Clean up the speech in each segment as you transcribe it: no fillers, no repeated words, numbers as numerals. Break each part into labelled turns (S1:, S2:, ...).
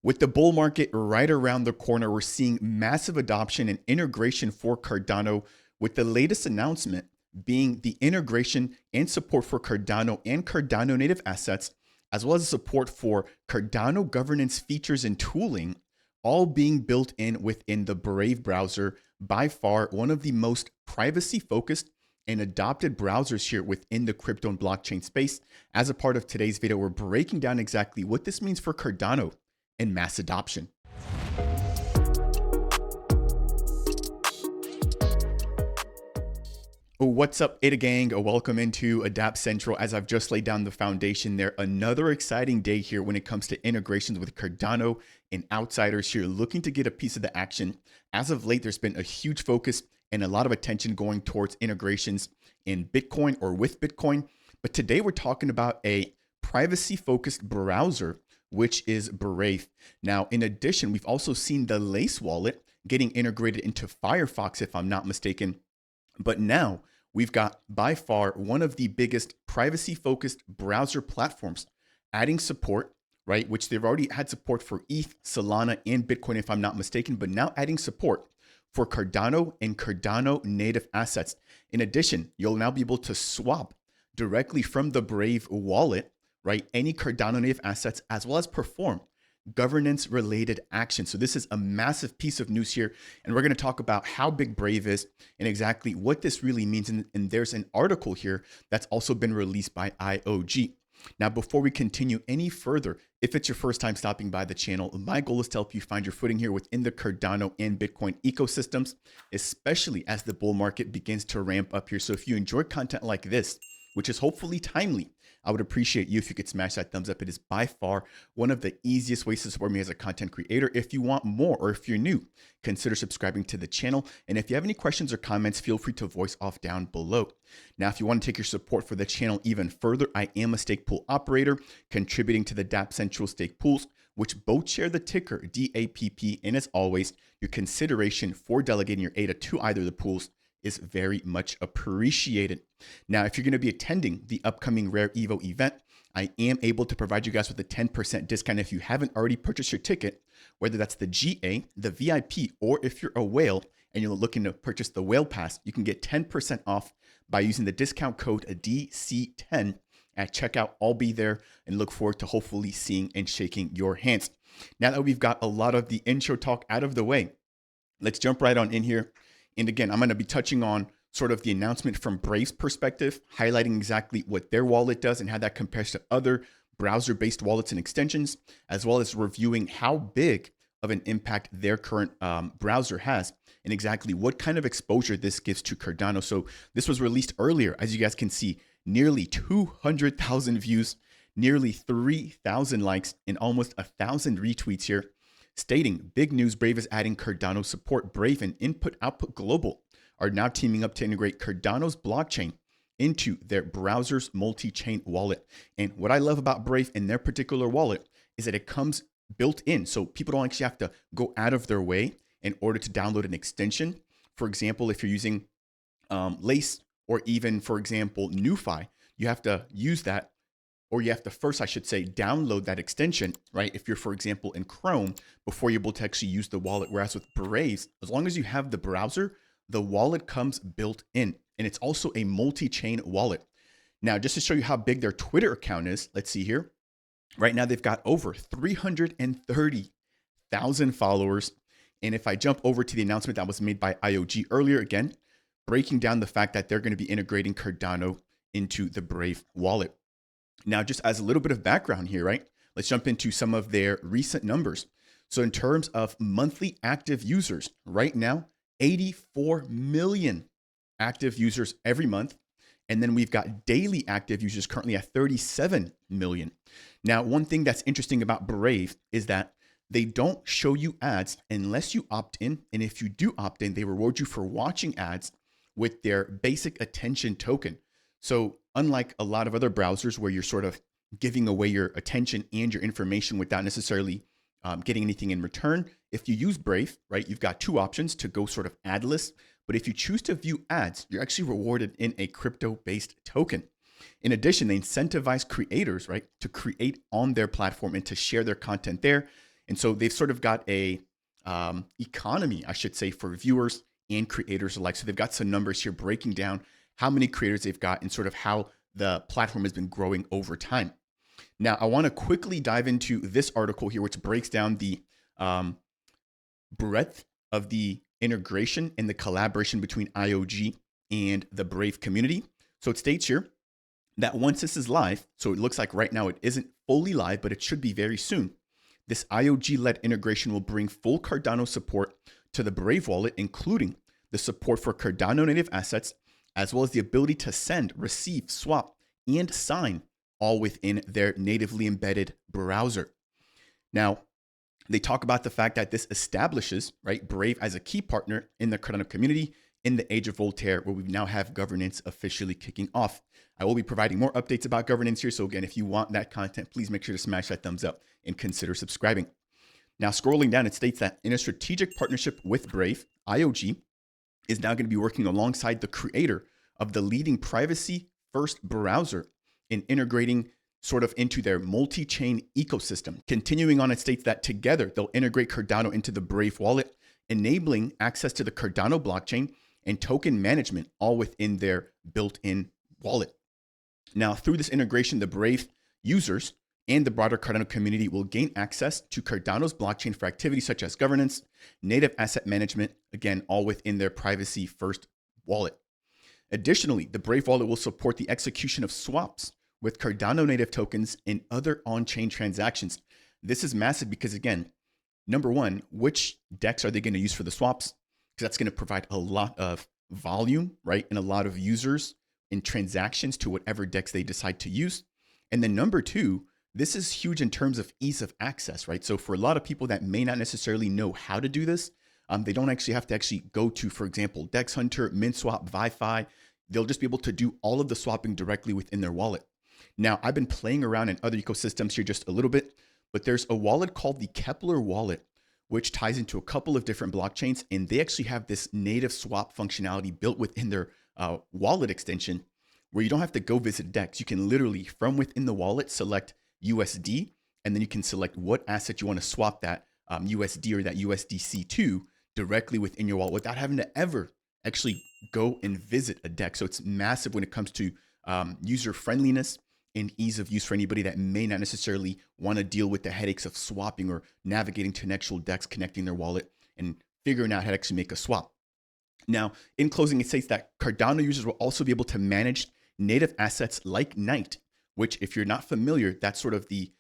S1: With the bull market right around the corner, we're seeing massive adoption and integration for Cardano, with the latest announcement being the integration and support for Cardano and Cardano native assets, as well as support for Cardano governance features and tooling, all being built in within the Brave browser, by far one of the most privacy focused and adopted browsers here within the crypto and blockchain space. As a part of today's video, we're breaking down exactly what this means for Cardano and mass adoption. What's up, Ada Gang? Welcome into Dapp Central. As I've just laid down the foundation there, another exciting day here when it comes to integrations with Cardano and outsiders here looking to get a piece of the action. As of late, there's been a huge focus and a lot of attention going towards integrations in Bitcoin or with Bitcoin. But today we're talking about a privacy-focused browser, which is Brave. Now, in addition, we've also seen the Lace wallet getting integrated into Firefox, if I'm not mistaken. But now we've got by far one of the biggest privacy-focused browser platforms adding support, right? Which they've already had support for ETH, Solana, and Bitcoin, if I'm not mistaken, but now adding support for Cardano and Cardano native assets. In addition, you'll now be able to swap directly from the Brave wallet, right? Any Cardano native assets, as well as perform governance related action. So this is a massive piece of news here. And we're going to talk about how big Brave is and exactly what this really means. And there's an article here that's also been released by IOG. Now, before we continue any further, if it's your first time stopping by the channel, my goal is to help you find your footing here within the Cardano and Bitcoin ecosystems, especially as the bull market begins to ramp up here. So if you enjoy content like this, which is hopefully timely, I would appreciate you if you could smash that thumbs up. It is by far one of the easiest ways to support me as a content creator. If you want more, or if you're new, consider subscribing to the channel. And if you have any questions or comments, feel free to voice off down below. Now, if you want to take your support for the channel even further, I am a stake pool operator contributing to the Dapp Central stake pools, which both share the ticker DAPP. And as always, your consideration for delegating your ADA to either of the pools is very much appreciated. Now, if you're going to be attending the upcoming Rare Evo event, I am able to provide you guys with a 10% discount if you haven't already purchased your ticket, whether that's the GA, the VIP, or if you're a whale and you're looking to purchase the whale pass, you can get 10% off by using the discount code DC10 at checkout. I'll be there and look forward to hopefully seeing and shaking your hands. Now that we've got a lot of the intro talk out of the way, let's jump right on in here. And again, I'm going to be touching on sort of the announcement from Brave's perspective, highlighting exactly what their wallet does and how that compares to other browser-based wallets and extensions, as well as reviewing how big of an impact their current browser has and exactly what kind of exposure this gives to Cardano. So this was released earlier, as you guys can see, nearly 200,000 views, nearly 3,000 likes, and almost 1,000 retweets here, stating, big news, Brave is adding Cardano support. Brave and Input Output Global are now teaming up to integrate Cardano's blockchain into their browser's multi-chain wallet. And what I love about Brave and their particular wallet is that it comes built in. So people don't actually have to go out of their way in order to download an extension. For example, if you're using Lace or even, for example, NuFi, you have to use that, or you have to first, I should say, download that extension, right? If you're, for example, in Chrome, before you're able to actually use the wallet. Whereas with Brave, as long as you have the browser, the wallet comes built in. And it's also a multi-chain wallet. Now, just to show you how big their Twitter account is, let's see here. Right now, they've got over 330,000 followers. And if I jump over to the announcement that was made by IOG earlier, again, breaking down the fact that they're going to be integrating Cardano into the Brave wallet. Now, just as a little bit of background here, right? Let's jump into some of their recent numbers. So in terms of monthly active users, right now, 84 million active users every month. And then we've got daily active users currently at 37 million. Now, one thing that's interesting about Brave is that they don't show you ads unless you opt in. And if you do opt in, they reward you for watching ads with their basic attention token. So unlike a lot of other browsers where you're sort of giving away your attention and your information without necessarily getting anything in return, if you use Brave, right, you've got two options to go sort of adless. But if you choose to view ads, you're actually rewarded in a crypto-based token. In addition, they incentivize creators, right, to create on their platform and to share their content there. And so they've sort of got a economy, I should say, for viewers and creators alike. So they've got some numbers here breaking down how many creators they've got and sort of how the platform has been growing over time. Now, I want to quickly dive into this article here, which breaks down the um, breadth of the integration and the collaboration between IOG and the Brave community. So it states here that once this is live, so it looks like right now it isn't fully live, but it should be very soon. This IOG-led integration will bring full Cardano support to the Brave wallet, including the support for Cardano native assets, as well as the ability to send, receive, swap, and sign all within their natively embedded browser. Now, they talk about the fact that this establishes, right, Brave as a key partner in the Cardano community in the age of Voltaire, where we now have governance officially kicking off. I will be providing more updates about governance here. So again, if you want that content, please make sure to smash that thumbs up and consider subscribing. Now, scrolling down, it states that in a strategic partnership with Brave, IOG is now going to be working alongside the creator of the leading privacy-first browser in integrating sort of into their multi-chain ecosystem. Continuing on, it states that together, they'll integrate Cardano into the Brave wallet, enabling access to the Cardano blockchain and token management all within their built-in wallet. Now, through this integration, the Brave users and the broader Cardano community will gain access to Cardano's blockchain for activities such as governance, native asset management, again, all within their privacy-first wallet. Additionally, the Brave wallet will support the execution of swaps with Cardano native tokens and other on-chain transactions. This is massive because, again, number one, which DEX are they going to use for the swaps? Because that's going to provide a lot of volume, right? And a lot of users and transactions to whatever DEX they decide to use. And then number two, this is huge in terms of ease of access, right? So for a lot of people that may not necessarily know how to do this, they don't actually have to go to, for example, DEX Hunter, MinSwap, ViFi. They'll just be able to do all of the swapping directly within their wallet. Now, I've been playing around in other ecosystems here just a little bit, but there's a wallet called the Kepler wallet, which ties into a couple of different blockchains, and they actually have this native swap functionality built within their wallet extension where you don't have to go visit DEX. You can literally, from within the wallet, select USD, and then you can select what asset you want to swap that USD or that USDC to directly within your wallet without having to ever actually go and visit a DEX. So it's massive when it comes to user friendliness and ease of use for anybody that may not necessarily want to deal with the headaches of swapping or navigating to an actual DEX, connecting their wallet and figuring out how to actually make a swap. Now, in closing, it states that Cardano users will also be able to manage native assets like Night, which, if you're not familiar, that's sort of the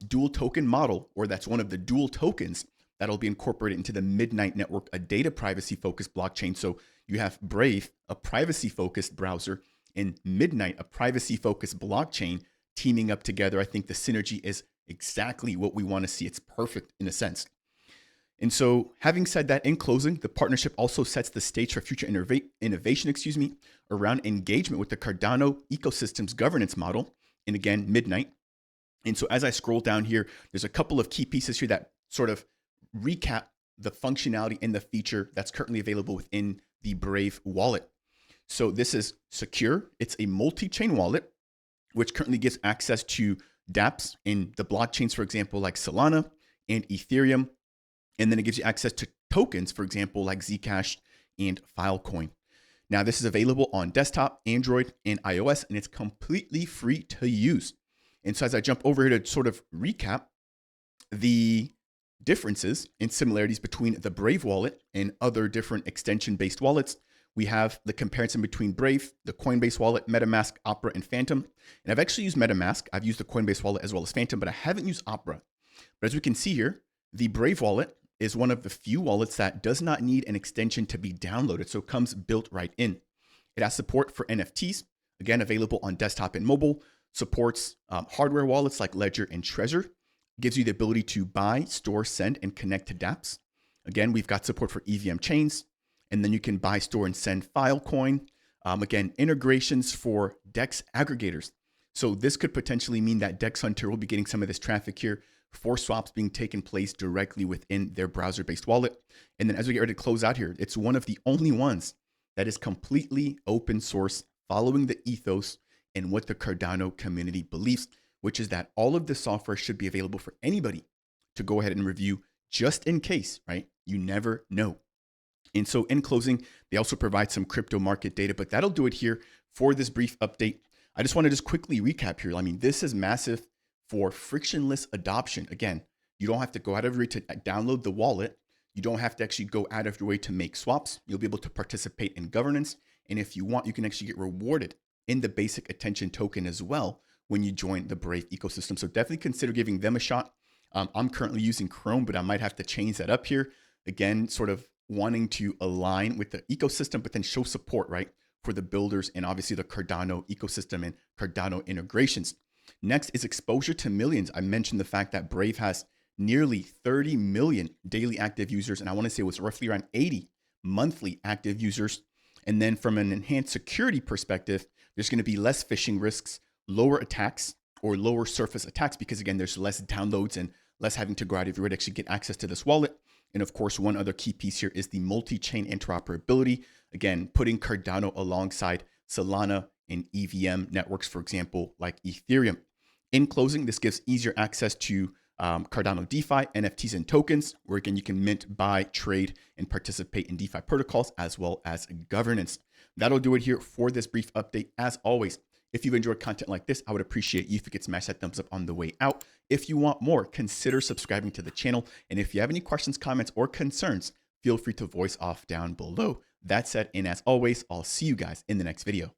S1: dual token model, or that's one of the dual tokens that'll be incorporated into the Midnight network, a data privacy focused blockchain. So you have Brave, a privacy focused browser, and Midnight, a privacy-focused blockchain, teaming up together. I think the synergy is exactly what we want to see. It's perfect in a sense. And so, having said that, in closing, the partnership also sets the stage for future innovation, around engagement with the Cardano ecosystem's governance model, and again, Midnight. And so, as I scroll down here, there's a couple of key pieces here that sort of recap the functionality and the feature that's currently available within the Brave wallet. So this is secure. It's a multi-chain wallet, which currently gives access to dApps in the blockchains, for example, like Solana and Ethereum. And then it gives you access to tokens, for example, like Zcash and Filecoin. Now, this is available on desktop, Android, and iOS, and it's completely free to use. And so as I jump over here to sort of recap the differences and similarities between the Brave wallet and other different extension-based wallets, we have the comparison between Brave, the Coinbase wallet, MetaMask, Opera, and Phantom. And I've actually used MetaMask. I've used the Coinbase wallet as well as Phantom, but I haven't used Opera. But as we can see here, the Brave wallet is one of the few wallets that does not need an extension to be downloaded. So it comes built right in. It has support for NFTs, again, available on desktop and mobile, supports hardware wallets like Ledger and Trezor, gives you the ability to buy, store, send, and connect to dApps. Again, we've got support for EVM chains, and then you can buy, store, and send Filecoin. Again, integrations for DEX aggregators. So this could potentially mean that DEX Hunter will be getting some of this traffic here for swaps being taken place directly within their browser-based wallet. And then as we get ready to close out here, it's one of the only ones that is completely open source, following the ethos and what the Cardano community believes, which is that all of the software should be available for anybody to go ahead and review just in case, right? You never know. And so in closing, they also provide some crypto market data, but that'll do it here for this brief update. I just want to just quickly recap here. I mean, this is massive for frictionless adoption. Again, you don't have to go out of your way to download the wallet. You don't have to actually go out of your way to make swaps. You'll be able to participate in governance. And if you want, you can actually get rewarded in the basic attention token as well when you join the Brave ecosystem. So definitely consider giving them a shot. I'm currently using Chrome, but I might have to change that up here. Again, sort of wanting to align with the ecosystem, but then show support, right, for the builders and obviously the Cardano ecosystem and Cardano integrations. Next is exposure to millions. I mentioned the fact that Brave has nearly 30 million daily active users, and I want to say it was roughly around 80 monthly active users. And then from an enhanced security perspective, there's going to be less phishing risks, lower attacks or lower surface attacks, because again, there's less downloads and less having to go out of your way to actually get access to this wallet. And of course, one other key piece here is the multi-chain interoperability. Again, putting Cardano alongside Solana and EVM networks, for example, like Ethereum. In closing, this gives easier access to Cardano DeFi, NFTs, and tokens, where again, you can mint, buy, trade, and participate in DeFi protocols, as well as governance. That'll do it here for this brief update. As always, if you've enjoyed content like this, I would appreciate you if you could smash that thumbs up on the way out. If you want more, consider subscribing to the channel. And if you have any questions, comments, or concerns, feel free to voice off down below. That said, and as always, I'll see you guys in the next video.